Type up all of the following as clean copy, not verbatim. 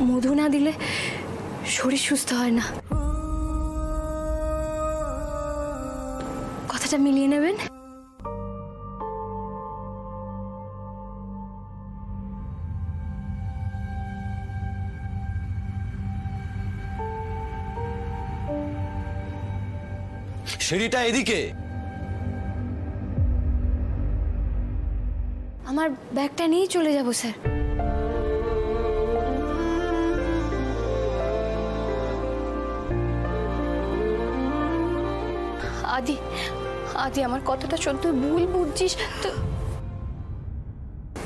মধু না দিলে শরীর সুস্থ হয় না। কথাটা মিলিয়ে নেবেন। সিঁড়িটা এদিকে। আমার ব্যাগটা নিয়েই চলে যাব স্যার। আদি আদি আমার কথাটা সত্যি ভুল বুঝছিস তো।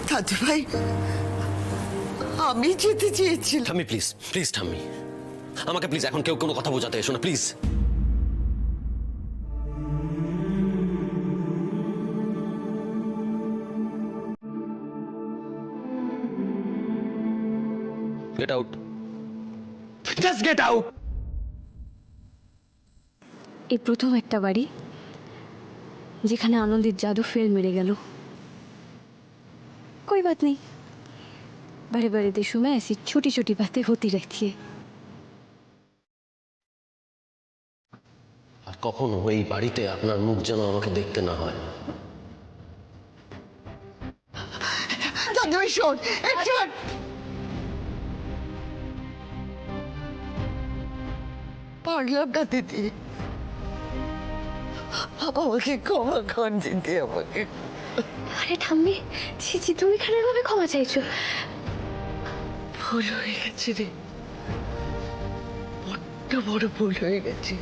দাদু ভাই, আমি যেতে চেয়েছিলাম। ঠাম্মি প্লিজ প্লিজ ঠাম্মি, আমাকে প্লিজ এখন কেউ কোনো কথা বোঝাতে এসো না please. Get out. Just get out. এই প্রথম একটা বাড়ি যেখানে আনন্দের জাদু ফের মেরে গেল। कोई बात नहीं, बड़े बड़े देशों में ऐसी छोटी छोटी बातें होती रहती है। আর কখনো এই বাড়িতে আপনার মুখ যেন আমাকে দেখতে না হয়। দাদু ভাই শোন, শোন। পারলাম না দিদি, আমাকে ক্ষমা কর দিদি, আমাকে। আরে ঠাম্মি, ছি ছি, তুমি এখানে এভাবে ক্ষমা চাইছো? ভুল হয়ে গেছে রে, বড্ড বড় ভুল হয়ে গেছে।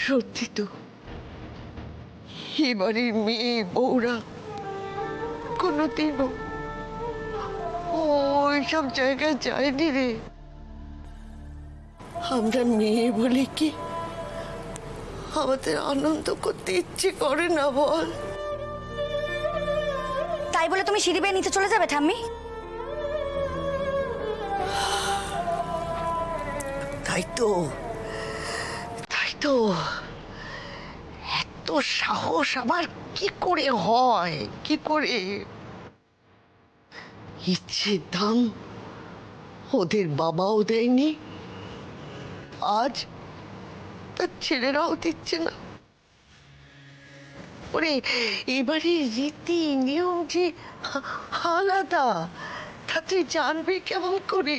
সত্যি তো এবারের মেয়ে বউরা কোনোদিনও ওইসব জায়গায় যায়নি রে। আমরা মেয়ে বলে কি আমাদের আনন্দ করতে ইচ্ছে করে না বল? তাই বলে তুমি সিঁড়ি বেয়ে নিচে চলে যাবে ঠাম্মি? তাই তো, তাই তো। এত সাহস আমার কি করে হয়, কি করে? ইচ্ছের দাম ওদের বাবাও দেয়নি, আজ তার ছেলেরাও দিচ্ছে না। ওরে এবারে রীতি নিয়ম যে আলাদা, তা তুই জানবি কেমন করে?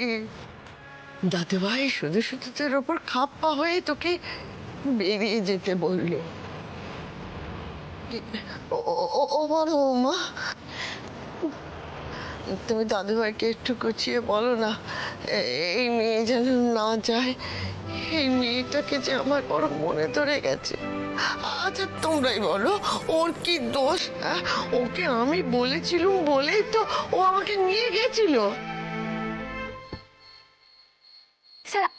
দাদু ভাই শুধু শুধু তোর ওপর খাপ্পা হয়ে তোকে বেরিয়ে যেতে বললো। ও বলো মা, তুমি দাদু ভাইকে একটু গুছিয়ে বলো না, এই মেয়ে যেন না যায়। এই মেয়েটাকে যে আমার বড় মনে ধরে গেছে। আচ্ছা তোমরাই বলো, ওর কি দোষ? ওকে আমি বলেছিলুম বলেই তো ও আমাকে নিয়ে গেছিল। স্যার,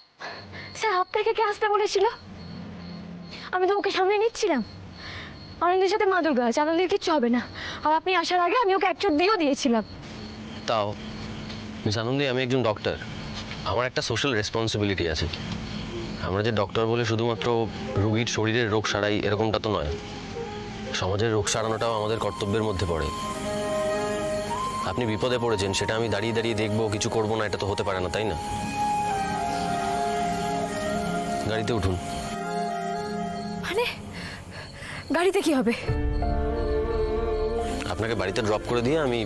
স্যার আপনাকে কে আসতে বলেছিল? আমি তো ওকে সামনে নিচ্ছিলাম। আনন্দের সাথে মা দুর্গা আছে, আনন্দের কিচ্ছু হবে না। আর আপনি আসার আগে আমি ওকে এক চোট দিয়েও দিয়েছিলাম। তাও মিস আনন্দি, আমি একজন ডক্টর, আমার একটা সোশ্যাল রেসপন্সিবিলিটি আছে। আমরা যে ডক্টর বলে শুধুমাত্র রোগীর শরীরের রোগ সারাই এরকমটা তো নয়, সমাজের রোগ সারানোটাও আমাদের কর্তব্যের মধ্যে পড়ে। আপনি বিপদে পড়েছেন, সেটা আমি দাঁড়িয়ে দাঁড়িয়ে দেখবো, কিছু করবো না, এটা তো হতে পারে না, তাই না? গাড়িতে উঠুন। মানে গাড়িতে কি হবে? আপনাকে বাড়িতে ড্রপ করে দিয়ে আমি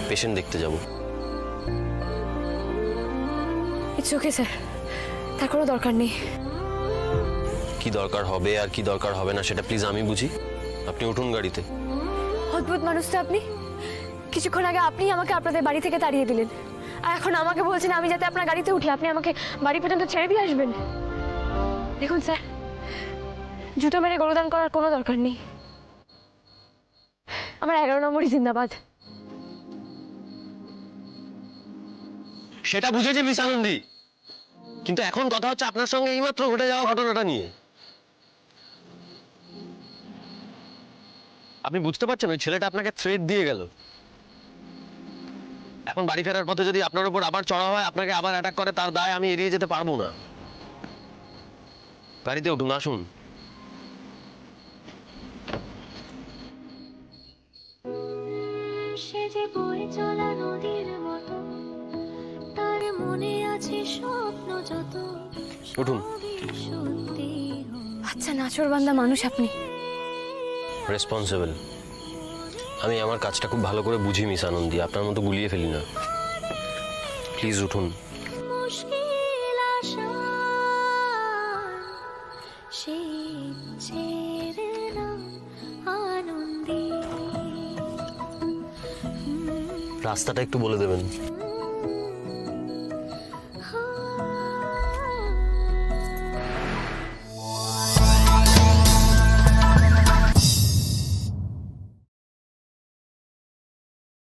পেশেন্ট দেখতে যাব। ইটস ওকে স্যার, তার কোনো দরকার নেই। কি দরকার হবে আর কি দরকার হবে না সেটা প্লিজ আমি বুঝি। আপনি উঠুন গাড়িতে। অদ্ভুত মানুষ তো আপনি। কিছুক্ষণ আগে আপনি আমাকে আপনাদের বাড়ি থেকে তাড়িয়ে দিলেন, আর এখন আমাকে বলছেন আমি যাতে আপনার গাড়িতে উঠি, আপনি আমাকে বাড়ি পর্যন্ত ছেড়ে দিয়ে আসবেন। দেখুন স্যার, জুতো মেরে গরুদান করার কোনো দরকার নেই। আমার 11 নম্বরই জিন্দাবাদ। সেটা বুঝেছি মিস আনন্দি, কিন্তু এখন কথা হচ্ছে আপনার সঙ্গে এইমাত্র ঘটে যাওয়া ঘটনাটা নিয়ে। আপনি বুঝতে পারছেন ওই ছেলেটা আপনাকে থ্রেট দিয়ে গেল। এখন বাড়ি ফেরার পথে যদি আপনার উপর আবার চড়া হয়, আপনাকে আবার অ্যাটাক করে, তার দায় আমি এড়িয়ে যেতে পারবো না। গাড়িতে উঠুন, আসুন। সে যে বয়ে চলা নদীর মতো মনে আছে স্বপ্ন যত উঠুন। সত্যি আচ্ছা নাচরবান্দা মানুষ আপনি। রেসপন্সিবল। আমি আমার কাজটা খুব ভালো করে বুঝি মিস আনন্দি, আপনার মতো গুলিয়ে ফেলি না। প্লিজ উঠুন। মুশকিল আশা সেই ছেড়ে না আনন্দী রাস্তাটা একটু বলে দেবেন।